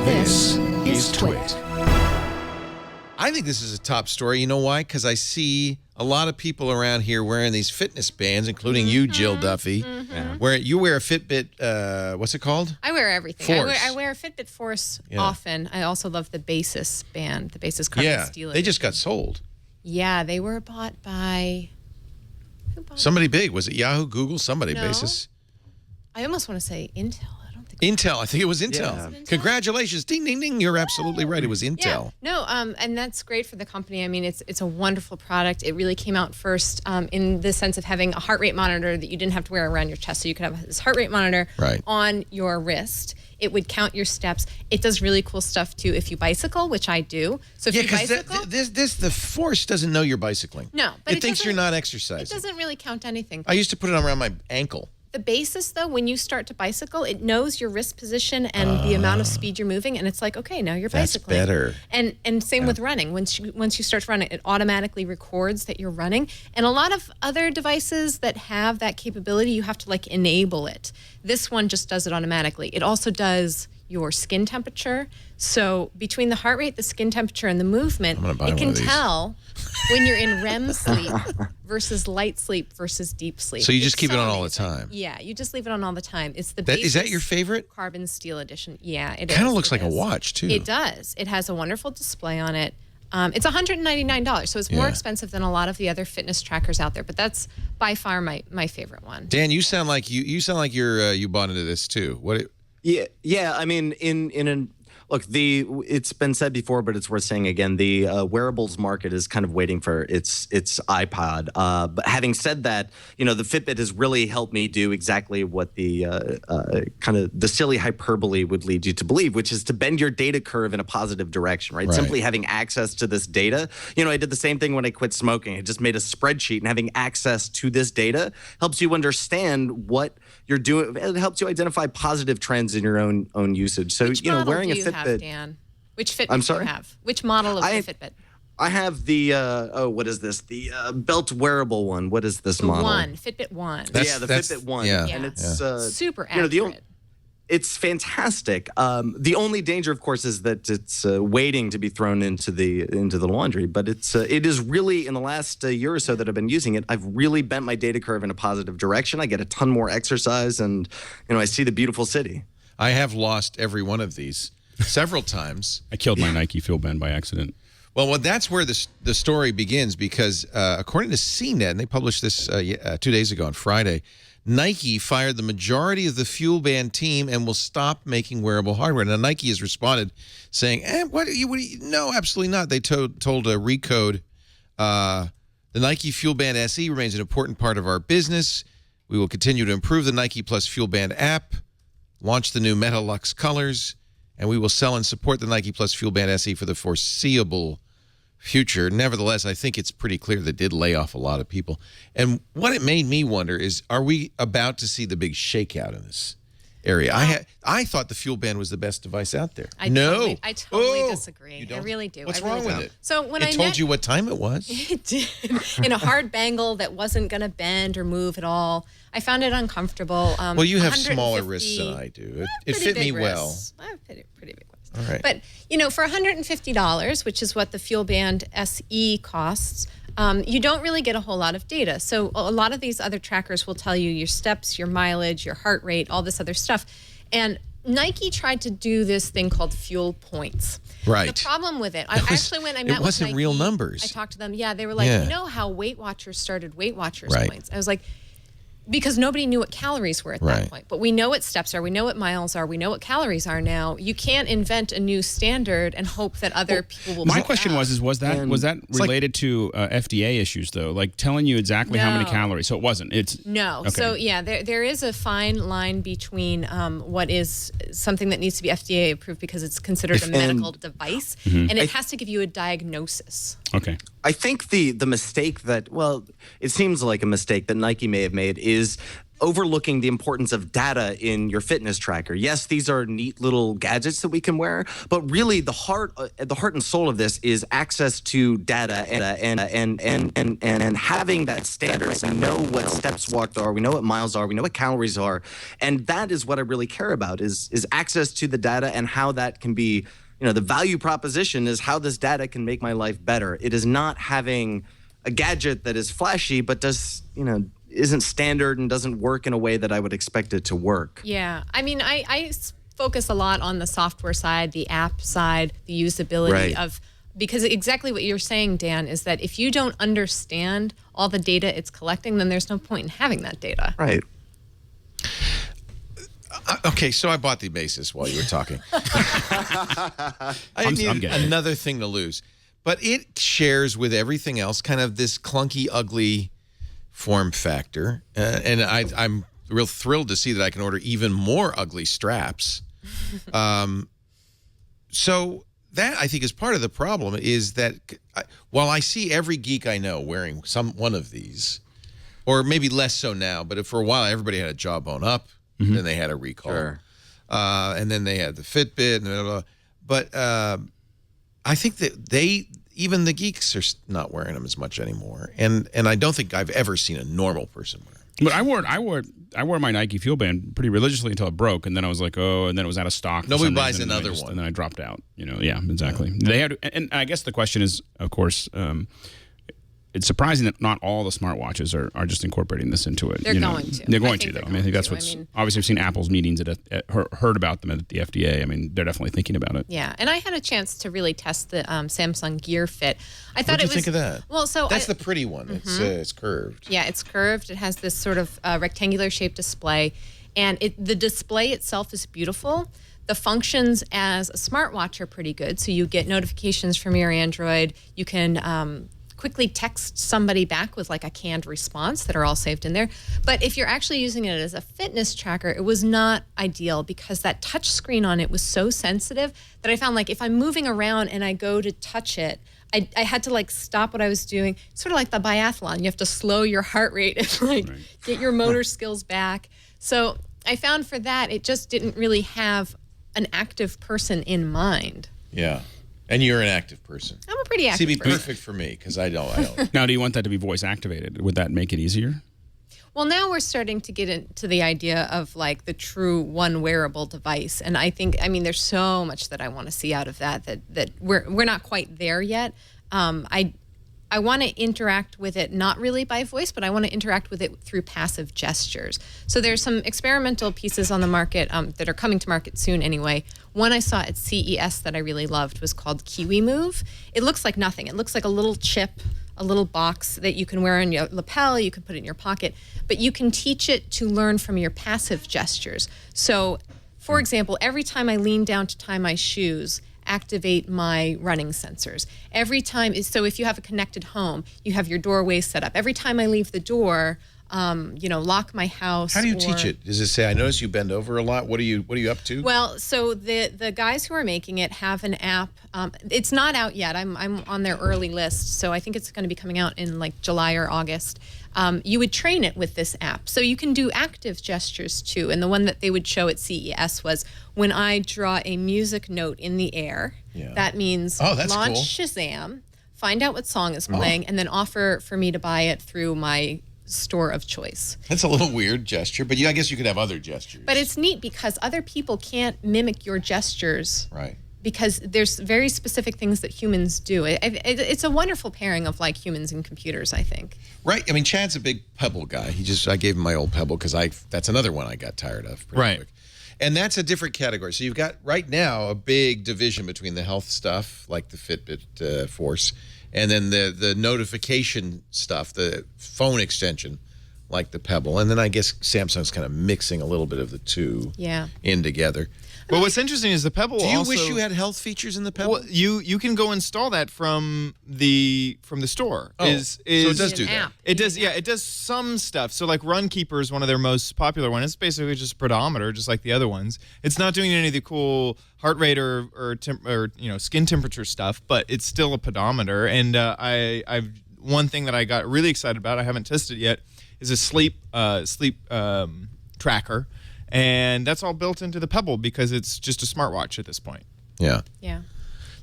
This is TWiT. I think this is a top story. You know why? Because I see a lot of people around here wearing these fitness bands, including you, Jill Duffy. Where you wear a Fitbit, what's it called? I wear everything. Force. I wear a Fitbit Force often. I also love the Basis band, the Basis carbon steel. They just got sold. Yeah, they were bought by... Who bought Somebody big. Was it Yahoo, Google? Somebody, No. Basis. I almost want to say Intel. I don't think Intel. I think it was Intel. Yeah. Was it Intel? Congratulations. Ding, ding, ding. You're absolutely right. It was Intel. Yeah. No, and that's great for the company. I mean, it's a wonderful product. It really came out first in the sense of having a heart rate monitor that you didn't have to wear around your chest. So you could have this heart rate monitor on your wrist. It would count your steps. It does really cool stuff, too, if you bicycle, which I do. So if you bicycle... the Force doesn't know you're bicycing. No. But it thinks you're not exercising. It doesn't really count anything. I used to put it around my ankle. The Basis, though, when you start to bicycle, it knows your wrist position and the amount of speed you're moving, and it's like, okay, now you're bicycling. That's better. And same with running. Once you start running, it automatically records that you're running. And a lot of other devices that have that capability, you have to like enable it. This one just does it automatically. It also does your skin temperature. So between the heart rate, the skin temperature, and the movement, it can tell when you're in REM sleep versus light sleep versus deep sleep. So you just keep it on all the time? Yeah, you just leave it on all the time. It's the Basis Is that your favorite? Carbon steel edition. Yeah, it is. Kind of looks like a watch, too. It does. It has a wonderful display on it. It's $199, so it's more expensive than a lot of the other fitness trackers out there. But that's by far my favorite one. Dan, you sound like you bought into this too. What? Yeah. I mean, look, it's been said before, but it's worth saying again. The wearables market is kind of waiting for its iPod. But having said that, the Fitbit has really helped me do exactly what the kind of the silly hyperbole would lead you to believe, which is to bend your data curve in a positive direction, right? Simply having access to this data. I did the same thing when I quit smoking. I just made a spreadsheet, and having access to this data helps you understand what you're doing. It helps you identify positive trends in your own usage. So, wearing a Fitbit. Dan? Which Fitbit do you have? Which model of the Fitbit? I have the, what is this? The belt wearable one. What is this model? Fitbit One. The Fitbit One. Yeah. And it's super accurate. It's fantastic. The only danger, of course, is that it's waiting to be thrown into the laundry. But it is really, in the last year or so that I've been using it, I've really bent my data curve in a positive direction. I get a ton more exercise, and I see the beautiful city. I have lost every one of these several times. I killed my Nike fuelband by accident. Well, that's where the story begins, because according to CNET, and they published this 2 days ago on Friday, Nike fired the majority of the fuelband team and will stop making wearable hardware. Now, Nike has responded saying, what do you no, absolutely not. They told Recode, the Nike fuelband SE remains an important part of our business. We will continue to improve the Nike Plus fuelband app, launch the new Metalux colors, and we will sell and support the Nike Plus fuelband SE for the foreseeable future. Nevertheless, I think it's pretty clear they did lay off a lot of people. And what it made me wonder is, are we about to see the big shakeout in this area? I thought the fuelband was the best device out there. I totally disagree. I really do. What's wrong with it? So when it told you what time it was. It did. In a hard bangle that wasn't going to bend or move at all. I found it uncomfortable. Well, you have smaller wrists than I do. It fit me well. I have pretty big wrists. All right. But, for $150, which is what the fuelband SE costs, you don't really get a whole lot of data. So a lot of these other trackers will tell you your steps, your mileage, your heart rate, all this other stuff. And Nike tried to do this thing called fuel points. Right. The problem with it, I met with Nike. It wasn't real numbers. I talked to them. Yeah, they were like, you know how Weight Watchers started Weight Watchers points? I was like, because nobody knew what calories were at that point. But we know what steps are. We know what miles are. We know what calories are now. You can't invent a new standard and hope that other people will. My question was that related to FDA issues, though? Like telling you exactly how many calories? So it wasn't. No. Okay. So, yeah, there is a fine line between what is something that needs to be FDA approved because it's considered a medical device, and it has to give you a diagnosis. Okay. I think the mistake that, it seems like a mistake that Nike may have made is overlooking the importance of data in your fitness tracker. Yes, these are neat little gadgets that we can wear, but really the heart and soul of this is access to data and having that standard. We know what steps walked are, we know what miles are, we know what calories are, and that is what I really care about is access to the data and how that can be. The value proposition is how this data can make my life better. It is not having a gadget that is flashy, but isn't standard and doesn't work in a way that I would expect it to work. Yeah. I mean, I focus a lot on the software side, the app side, the usability of, because exactly what you're saying, Dan, is that if you don't understand all the data it's collecting, then there's no point in having that data. Right. Okay, so I bought the Basis while you were talking. I need another thing to lose. But it shares with everything else kind of this clunky, ugly form factor. And I'm real thrilled to see that I can order even more ugly straps. So that, I think, is part of the problem, is that while I see every geek I know wearing one of these, or maybe less so now, but for a while everybody had a Jawbone Up, then they had a recall. And then they had the Fitbit, and blah, blah, blah. But I think that even the geeks are not wearing them as much anymore, and I don't think I've ever seen a normal person wear them. But I wore my Nike FuelBand pretty religiously until it broke, and then I was like, oh, and then it was out of stock. Nobody buys another one, and then I dropped out. Yeah, exactly. Yeah. They had, and I guess the question is, of course, it's surprising that not all the smartwatches are just incorporating this into it. They're going to. They're going to, though. I think that's what's obviously we've seen Apple's meetings heard about them at the FDA. I mean, they're definitely thinking about it. Yeah, and I had a chance to really test the Samsung Gear Fit. I thought What did you think of that? Well, so that's the pretty one. It's curved. Yeah, it's curved. It has this sort of rectangular shaped display, and the display itself is beautiful. The functions as a smartwatch are pretty good. So you get notifications from your Android. You can quickly text somebody back with like a canned response that are all saved in there. But if you're actually using it as a fitness tracker, it was not ideal because that touch screen on it was so sensitive that I found like if I'm moving around and I go to touch it, I had to like stop what I was doing, sort of like the biathlon. You have to slow your heart rate and like get your motor skills back. So I found for that, it just didn't really have an active person in mind. Yeah. And you're an active person. I'm a pretty active See, it'd be person. perfect for me because I don't. Now, do you want that to be voice activated? Would that make it easier? Well, now we're starting to get into the idea of like the true one wearable device, and I mean, there's so much that I want to see out of that we're not quite there yet. I want to interact with it, not really by voice, but I want to interact with it through passive gestures. So there's some experimental pieces on the market that are coming to market soon anyway. One I saw at CES that I really loved was called Kiwi Move. It looks like nothing. It looks like a little chip, a little box that you can wear on your lapel, you can put it in your pocket, but you can teach it to learn from your passive gestures. So, for example, every time I lean down to tie my shoes, activate my running sensors. Every time, so if you have a connected home, you have your doorway set up. Every time I leave the door, lock my house. How do you teach it? Does it say, I notice you bend over a lot? What are you up to? Well, so the guys who are making it have an app. It's not out yet. I'm on their early list, so I think it's going to be coming out in like July or August. You would train it with this app. So you can do active gestures too. And the one that they would show at CES was when I draw a music note in the air, that means launch Shazam, find out what song is playing, and then offer for me to buy it through my store of choice. That's a little weird gesture, but I guess you could have other gestures. But it's neat because other people can't mimic your gestures. Right. Because there's very specific things that humans do. It's a wonderful pairing of like humans and computers, I think. Right. I mean, Chad's a big Pebble guy. I gave him my old Pebble because that's another one I got tired of pretty quick. And that's a different category. So you've got right now a big division between the health stuff, like the Fitbit Force, and then the notification stuff, the phone extension, like the Pebble. And then I guess Samsung's kind of mixing a little bit of the two in together. But what's interesting is the Pebble. Do you wish you had health features in the Pebble? Well, you can go install that from the store. So it does do that. It does. Yeah, it does some stuff. So like Runkeeper is one of their most popular ones. It's basically just a pedometer, just like the other ones. It's not doing any of the cool heart rate or skin temperature stuff, but it's still a pedometer. And I've one thing that I got really excited about. I haven't tested it yet. is a sleep tracker, and that's all built into the Pebble because it's just a smartwatch at this point. Yeah. Yeah.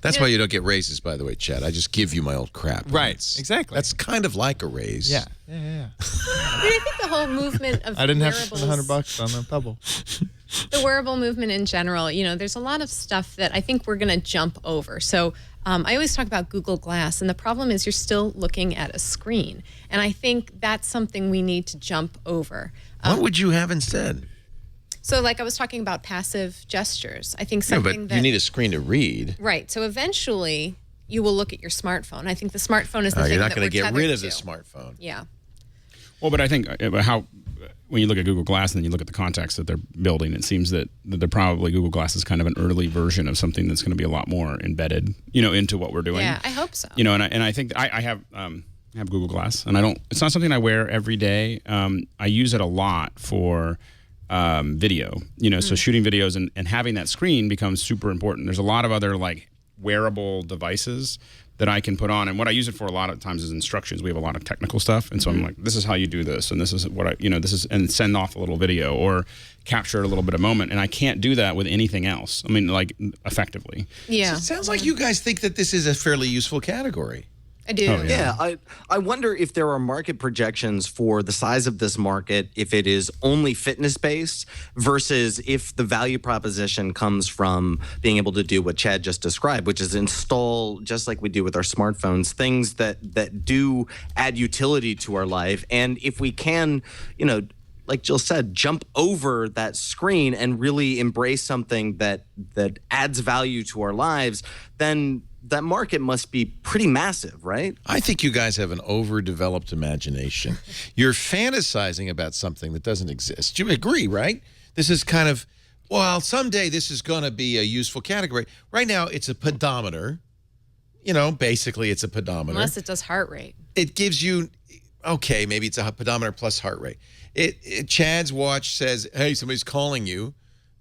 That's why you don't get raises, by the way, Chad. I just give you my old crap. Right, It's- exactly. That's kind of like a raise. Yeah. But I think the whole movement of I didn't have to wearables, spend $100 on the Pebble. the wearable movement in general, you know, there's a lot of stuff that I think we're going to jump over. So I always talk about Google Glass, and the problem is you're still looking at a screen. And I think that's something we need to jump over. What would you have instead? So like I was talking about passive gestures. I think Yeah, something but that... you need a screen to read. Right. So eventually you will look at your smartphone. I think the smartphone is the thing You're not that going we're to get tethered rid of the to. smartphone. Yeah. Well, but I think when you look at Google Glass and then you look at the context that they're building, it seems that they're probably Google Glass is kind of an early version of something that's going to be a lot more embedded, into what we're doing. Yeah, I hope so. And I think I have Google Glass, and it's not something I wear every day. I use it a lot for video, so shooting videos and having that screen becomes super important. There's a lot of other like wearable devices that I can put on, and what I use it for a lot of times is instructions. We have a lot of technical stuff, and so I'm like, this is how you do this, and this is what and send off a little video or capture a little bit of moment, and I can't do that with anything else. I mean, like effectively. Yeah. It sounds like you guys think that this is a fairly useful category. I do. Oh, Yeah, I wonder if there are market projections for the size of this market if it is only fitness-based versus if the value proposition comes from being able to do what Chad just described, which is install, just like we do with our smartphones, things that do add utility to our life. And if we can, like Jill said, jump over that screen and really embrace something that adds value to our lives, then that market must be pretty massive, right? I think you guys have an overdeveloped imagination. You're fantasizing about something that doesn't exist. You agree, right? This is kind of, well, someday this is going to be a useful category. Right now, it's a pedometer. Basically, it's a pedometer. Unless it does heart rate. It gives you, okay, maybe it's a pedometer plus heart rate. Chad's watch says, hey, somebody's calling you.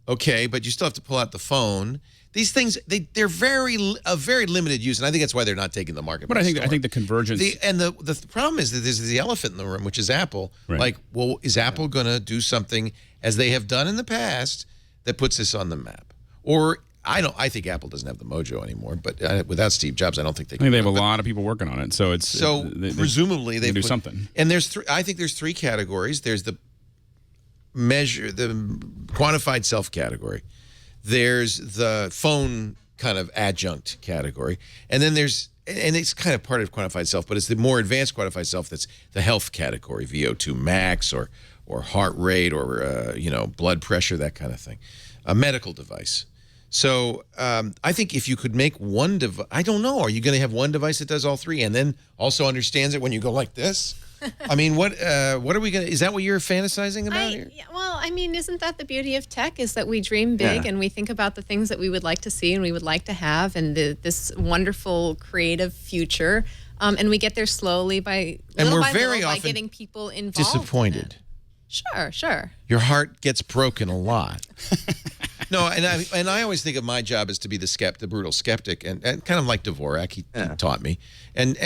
Okay, but you still have to pull out the phone. These things, they're very limited use, and I think that's why they're not taking the market. But I think the convergence. The problem is that there's the elephant in the room, which is Apple. Right. Like, well, is Apple going to do something as they have done in the past that puts this on the map? Or I think Apple doesn't have the mojo anymore. But without Steve Jobs, I don't think they. I think they have a lot of people working on it, so it's presumably they do something. And I think there's three categories. There's the quantified self category. There's the phone kind of adjunct category. And then and it's kind of part of quantified self, but it's the more advanced quantified self that's the health category, VO2 max or heart rate or, blood pressure, that kind of thing. A medical device. So I think if you could make one device, I don't know, are you going to have one device that does all three and then also understands it when you go like this? I mean, what are we going to, is that what you're fantasizing about here? Well, I mean, isn't that the beauty of tech is that we dream big and we think about the things that we would like to see and we would like to have and this wonderful creative future. And we get there slowly by getting people involved. Disappointed. Sure. Your heart gets broken a lot. No, and I always think of my job as to be the brutal skeptic, and kind of like Dvorak, he taught me, and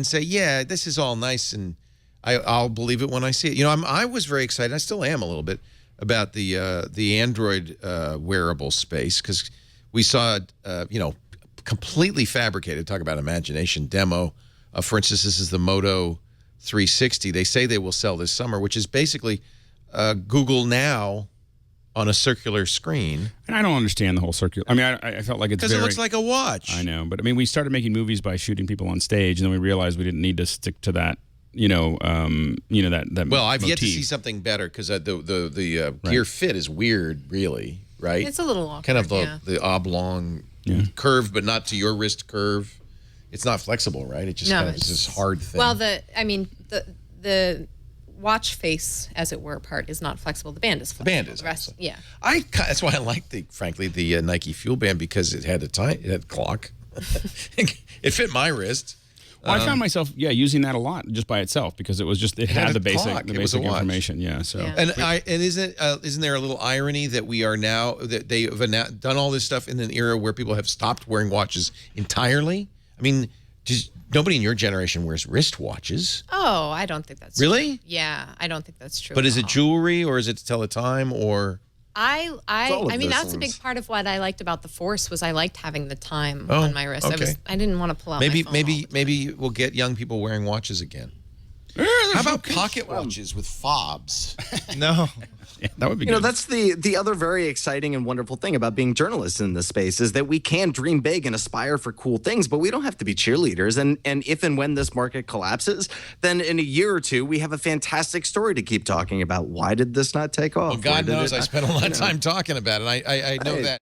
say, yeah, this is all nice, and I'll believe it when I see it. I was very excited. I still am a little bit about the Android wearable space because we saw completely fabricated. Talk about imagination demo. For instance, this is the Moto 360. They say they will sell this summer, which is basically Google Now on a circular screen. And I don't understand the whole circular. I mean, I felt like it's because it looks like a watch. I know, but I mean, we started making movies by shooting people on stage, and then we realized we didn't need to stick to that. That. Well, I've yet to motif. see something better because the Gear Fit is weird, really, right? It's a little awkward. Kind of the oblong curve, but not to your wrist curve. It's not flexible, right? It just it's this hard thing. Well, the watch face, as it were, part is not flexible. The band is flexible. The band is. The rest, yeah. That's why I like the Nike FuelBand because it had it had a clock. It fit my wrist. Well, I found myself using that a lot just by itself because it was just it had the basic information. Yeah. So and isn't there a little irony that we are now that they have done all this stuff in an era where people have stopped wearing watches entirely? I mean, Nobody in your generation wears wristwatches. Oh, I don't think that's Really? true. Yeah, I don't think that's true. But at is it all. jewelry or is it to tell the time or? I all of mean, those that's a things. big part of what I liked about the Force was I liked having the time Oh, on my wrist. okay. I didn't want to pull out my phone all the time. Maybe we'll get young people wearing watches again. How about pocket watches with fobs? No. Yeah, that would be You know, good. that's the other very exciting and wonderful thing about being journalists in this space is that we can dream big and aspire for cool things, but we don't have to be cheerleaders. And if and when this market collapses, then in a year or two, we have a fantastic story to keep talking about. Why did this not take off? Well, God Why did knows it I not- spent a lot you of know. time talking about it. I know that.